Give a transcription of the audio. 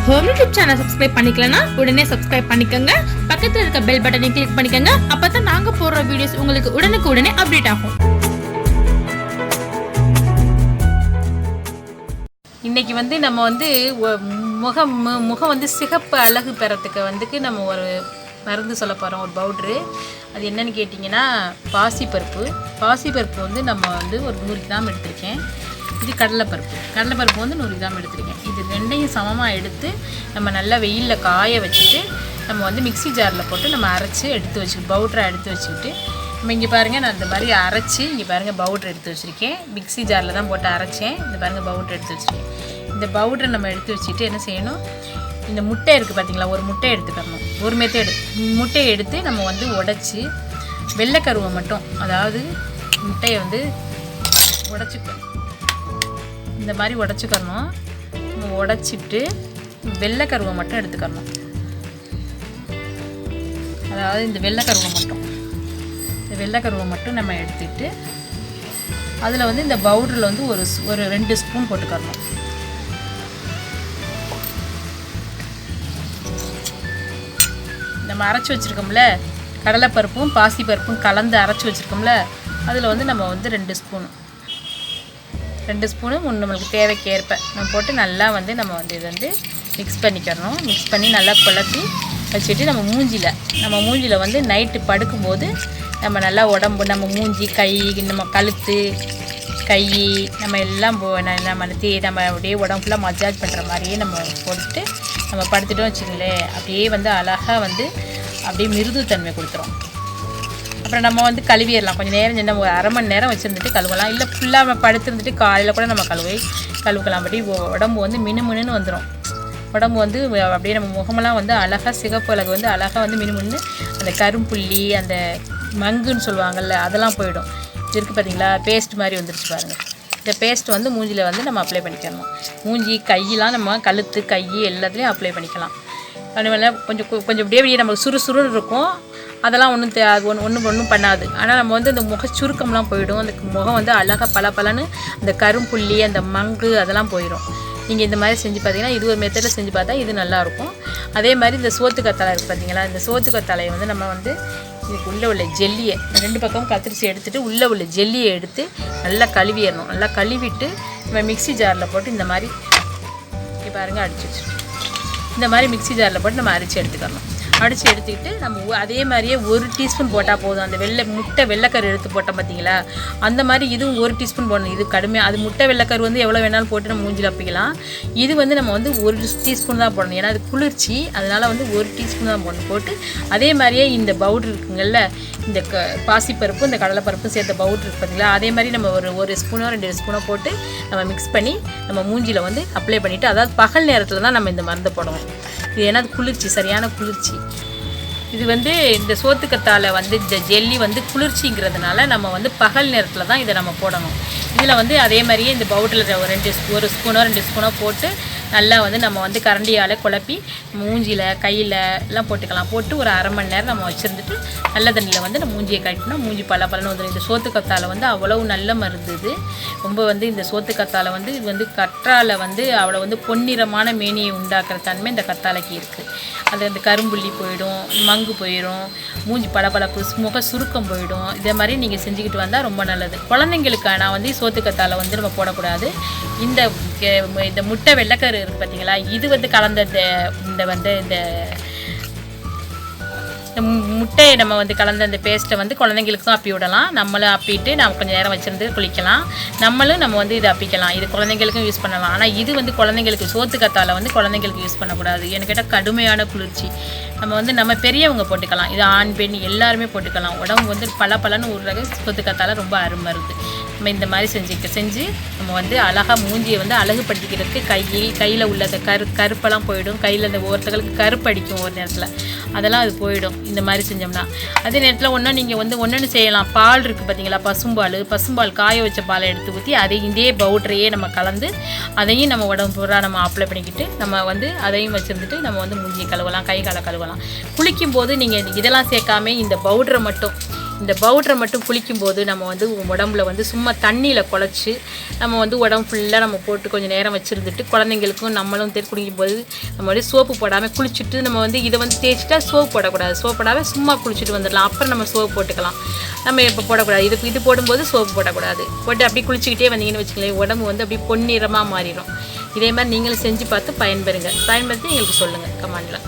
Home YouTube channel subscribe பண்ணிக்கலனா உடனே subscribe பண்ணிக்கங்க. பக்கத்துல இருக்க பெல் பட்டனை கிளிக் பண்ணிக்கங்க. அப்பதான் நாங்க போடுற வீடியோஸ் உங்களுக்கு உடனுக்குடனே அப்டேட் ஆகும். இன்னைக்கு வந்து நம்ம வந்து முகம் வந்து சிகப்பு அழகு பெறத்துக்கு நம்ம ஒரு மருந்து சொல்ல போகிறோம், ஒரு பவுட்ரு. அது என்னன்னு கேட்டிங்கன்னா பாசிப்பருப்பு வந்து நம்ம வந்து ஒரு 100 கிராம் எடுத்திருக்கேன். இது கடலைப்பருப்பு வந்து 100 கிராம் எடுத்திருக்கேன். இது ரெண்டையும் சமமாக எடுத்து நம்ம நல்லா வெயிலில் காய வச்சுட்டு நம்ம வந்து மிக்சி ஜாரில் போட்டு நம்ம அரைச்சி எடுத்து வச்சுக்கிட்டு பவுட்ரை எடுத்து வச்சுக்கிட்டு நம்ம இங்கே பாருங்கள், நான் இந்த மாதிரி அரைச்சி இங்கே பாருங்கள் பவுட்ரு எடுத்து வச்சுருக்கேன். மிக்சி ஜாரில் தான் போட்டு அரைச்சேன். இந்த பாருங்கள் பவுட்ரு எடுத்து வச்சுருக்கேன். இந்த பவுட்ரை நம்ம எடுத்து வச்சுட்டு என்ன செய்யணும், இந்த முட்டை இருக்குது பார்த்தீங்களா, ஒரு முட்டையை எடுத்துக்கணும். ஒரு முட்டையை எடுத்து நம்ம வந்து உடச்சி வெள்ளைக்கருவை மட்டும், அதாவது முட்டையை வந்து உடச்சிக்கணும். இந்த மாதிரி உடச்சிக்கணும். நம்ம உடச்சிட்டு வெள்ளைக்கருவை மட்டும் எடுத்துக்கணும். அதாவது இந்த வெள்ளைக்கருவை மட்டும் நம்ம எடுத்துக்கிட்டு அதில் வந்து இந்த பவுடரில் வந்து ஒரு 2 ஸ்பூன் போட்டுக்கணும். நம்ம அரைச்சி வச்சுருக்கோம்ல, கடலைப்பருப்பும் பாசிப்பருப்பும் கலந்து அரைச்சி வச்சுருக்கோம்ல, அதில் வந்து நம்ம வந்து 2 ஸ்பூனு நம்மளுக்கு தேவைக்கேற்ப நம்ம போட்டு நல்லா வந்து நம்ம வந்து இதை வந்து மிக்ஸ் பண்ணிக்கிறணும். மிக்ஸ் பண்ணி நல்லா குழப்பி வச்சுட்டு நம்ம மூஞ்சியில் வந்து நைட்டு படுக்கும்போது நம்ம நல்லா உடம்பு, நம்ம மூஞ்சி, கை, நம்ம கழுத்து, கை, நம்ம எல்லாம் நம்ம அப்படியே உடம்பு ஃபுல்லாக மசாஜ் பண்ணுற மாதிரியே நம்ம போட்டுட்டு நம்ம படுத்துட்டோம் வச்சுங்களேன், அப்படியே வந்து அழகாக வந்து அப்படியே மிருதுத்தன்மை கொடுத்துரும். அப்புறம் நம்ம வந்து கழுவிடலாம். கொஞ்சம் நேரம் நம்ம ஒரு அரை மணி நேரம் வச்சுருந்துட்டு கழுவலாம். இல்லை ஃபுல்லாக நம்ம படுத்துருந்துட்டு காலையில் கூட நம்ம கழுவுக்கலாம். அப்படி உடம்பு வந்து மினுமினுன்னு வந்துடும். உடம்பு வந்து அப்படியே நம்ம முகமெல்லாம் வந்து அழகாக சிகப்பு அழகு வந்து அழகாக வந்து மினுமின்னு அந்த கரும்புள்ளி, அந்த மங்குன்னு சொல்லுவாங்கள்ல, அதெல்லாம் போயிடும். இது இருக்குது பார்த்தீங்களா, பேஸ்ட் மாதிரி வந்துருச்சு பாருங்கள். இந்த பேஸ்ட் வந்து மூஞ்சியில் வந்து நம்ம அப்ளை பண்ணிக்கணும். மூஞ்சி, கையெல்லாம் நம்ம கழுத்து, கை எல்லாத்துலேயும் அப்ளை பண்ணிக்கலாம். அதனால கொஞ்சம் அப்படியே நமக்கு சுறுசுறுன்னு இருக்கும். அதெல்லாம் ஒன்றும் பண்ணாது. ஆனால் நம்ம வந்து அந்த முக சுருக்கம்லாம் போயிடும். அந்த முகம் வந்து அழகாக பளபளன்னு அந்த கரும்புள்ளி, அந்த மங்கு அதெல்லாம் போயிடும். நீங்கள் இந்த மாதிரி செஞ்சு பார்த்தீங்கன்னா, இது ஒரு மெத்தடில் செஞ்சு பார்த்தா இது நல்லாயிருக்கும். அதே மாதிரி இந்த சோத்துக்கத்தாழை இருக்குது பார்த்தீங்களா, இந்த சோத்துக்கத்தாழையை வந்து நம்ம வந்து இதுக்கு உள்ளே உள்ள ஜெல்லியை 2 பக்கமும் கத்திரிச்சு எடுத்துகிட்டு உள்ளே உள்ள ஜெல்லியை எடுத்து நல்லா கழுவிடணும். நல்லா கழுவிட்டு நம்ம மிக்சி ஜாரில் போட்டு இந்த மாதிரி பாருங்கள் அடிச்சு வச்சுருக்கோம். இந்த மாதிரி மிக்சி ஜாரில் போட்டு நம்ம அரைச்சி எடுத்துக்கணும். அடித்து எடுத்துக்கிட்டு நம்ம அதே மாதிரியே 1 டீஸ்பூன் போட்டால் போதும். அந்த முட்டை வெள்ளைக்கரு எடுத்து போட்டோம் பார்த்தீங்களா, அந்த மாதிரி இதுவும் 1 டீஸ்பூன் போடணும். இது கடுமையாக, அது முட்டை வெள்ளைக்கரு வந்து எவ்வளோ வேணாலும் போட்டு நம்ம மூஞ்சில் அப்பிக்கலாம். இது வந்து நம்ம வந்து 1 டீஸ்பூன் தான் போடணும். ஏன்னா அது குளிர்ச்சி, அதனால் வந்து 1 டீஸ்பூன் தான் போட்டு அதே மாதிரியே இந்த பவுட்ரு இருக்குங்கள்ல, இந்த பாசிப்பருப்பு இந்த கடலைப்பருப்பும் சேர்த்த பவுட்ரு இருக்குது பார்த்தீங்களா, அதே மாதிரி நம்ம ஒரு ஸ்பூனோ 2 ஸ்பூனோ போட்டு நம்ம மிக்ஸ் பண்ணி நம்ம மூஞ்சியில் வந்து அப்ளை பண்ணிவிட்டு, அதாவது பகல் நேரத்தில் தான் நம்ம இந்த மருந்து போடணும். இது ஏன்னா அது குளிர்ச்சி, சரியான குளிர்ச்சி. இது வந்து இந்த சோத்துக்கத்தாழை வந்து இந்த ஜெல்லி வந்து குளிர்ச்சிங்கிறதுனால நம்ம வந்து பகல் நேரத்தில் தான் இதை நம்ம போடணும். இதில் வந்து அதே மாதிரியே இந்த பவுடரில் ஒரு ஸ்பூனோ 2 ஸ்பூனோ போட்டு நல்லா வந்து நம்ம வந்து கரண்டியால் குழப்பி மூஞ்சியில், கையில் எல்லாம் போட்டுக்கலாம். போட்டு ஒரு அரை மணி நேரம் நம்ம வச்சுருந்துட்டு நல்ல தண்ணியில் வந்து நம்ம மூஞ்சியை கட்டினா மூஞ்சி பளபளன்னு வந்துடும். இந்த சோத்துக்கத்தாழை வந்து அவ்வளவு நல்ல மருந்து. இது ரொம்ப வந்து இந்த சோத்துக்கத்தாழை வந்து இது வந்து கற்றாழை வந்து அவ்வளோ வந்து பொன்னிறமான மேனியை உண்டாக்குற தன்மை இந்த கத்தாழைக்கு இருக்குது. அது அந்த கரும்புள்ளி போயிடும், மங்கு போயிடும், மூஞ்சி பளபளப்பு, முக சுருக்கம் போயிடும். இதே மாதிரி நீங்கள் செஞ்சுக்கிட்டு வந்தால் ரொம்ப நல்லது. குழந்தைங்களுக்கான வந்து சோத்துக்கத்தாழை வந்து நம்ம போடக்கூடாது. இந்த முட்டை வெள்ளைக்கரு இருக்குது பார்த்தீங்களா, இது வந்து கலந்த இந்த முட்டையை நம்ம வந்து கலந்த அந்த பேஸ்ட்டை வந்து குழந்தைங்களுக்கும் அப்பி விடலாம். நம்மளும் அப்பிட்டு நம்ம கொஞ்சம் நேரம் வச்சுருந்து குளிக்கலாம். நம்ம வந்து இதை அப்பிக்கலாம். இது குழந்தைங்களுக்கும் யூஸ் பண்ணலாம். ஆனால் இது வந்து குழந்தைங்களுக்கு சோத்துக்கத்தாழை வந்து குழந்தைங்களுக்கு யூஸ் பண்ணக்கூடாது. எனக்கு கேட்டால் கடுமையான குளிர்ச்சி. நம்ம பெரியவங்க போட்டுக்கலாம். இது ஆண் பெண் எல்லாருமே போட்டுக்கலாம். உடம்பு வந்து பளபளன்னு உருளக சோத்துக்கத்தாழை ரொம்ப அருமருந்து. நம்ம இந்த மாதிரி செஞ்சு நம்ம வந்து அழகாக மூஞ்சியை வந்து அழகுபடுத்திக்கிறதுக்கு கையில் உள்ள அந்த கருப்பெல்லாம் போயிடும். கையில் அந்த ஒருத்தங்களுக்கு கருப்பு அடிக்கும் ஒரு நேரத்தில், அதெல்லாம் அது போயிடும் இந்த மாதிரி செஞ்சோம்னா. அதே நேரத்தில் நீங்கள் வந்து ஒன்று செய்யலாம். பால் இருக்குது பார்த்தீங்களா, பசும்பால் காய வச்ச பாலை எடுத்து ஊற்றி இதே பவுடரையே நம்ம கலந்து அதையும் நம்ம உடம்பு பூரா நம்ம அப்ளை பண்ணிக்கிட்டு நம்ம வந்து அதையும் வச்சுருந்துட்டு நம்ம வந்து மூஞ்சியை கழுவலாம், கை காலை கழுவலாம். குளிக்கும்போது நீங்கள் இதெல்லாம் சேர்க்காம இந்த பவுடரை மட்டும் இந்த பவுடரை மட்டும் குளிக்கும்போது நம்ம வந்து உடம்புல வந்து சும்மா தண்ணியில் குழச்சி நம்ம வந்து உடம்பு ஃபுல்லாக நம்ம போட்டு கொஞ்சம் நேரம் வச்சுருந்துட்டு குழந்தைங்களுக்கும் நம்மளும் குடிக்கும்போது நம்ம வந்து சோப்பு போடாமல் குளிச்சுட்டு நம்ம வந்து இதை வந்து தேய்ச்சிட்டா சோப்பு போடக்கூடாது. சோப்பு போடாமல் சும்மா குளிச்சுட்டு வந்துடலாம். அப்புறம் நம்ம சோப்பு போட்டுக்கலாம். நம்ம இப்போ போடக்கூடாது. இது போடும்போது சோப்பு போடக்கூடாது. போட்டு அப்படியே குளிச்சுக்கிட்டே வந்தீங்கன்னு வச்சுக்கோங்களேன், உடம்பு வந்து அப்படியே பொன்னிறமாக மாறிடும். இதே மாதிரி நீங்களும் செஞ்சு பார்த்து பயன்பெறுங்க. பயன்படுத்தி எங்களுக்கு சொல்லுங்கள் கமெண்டில்.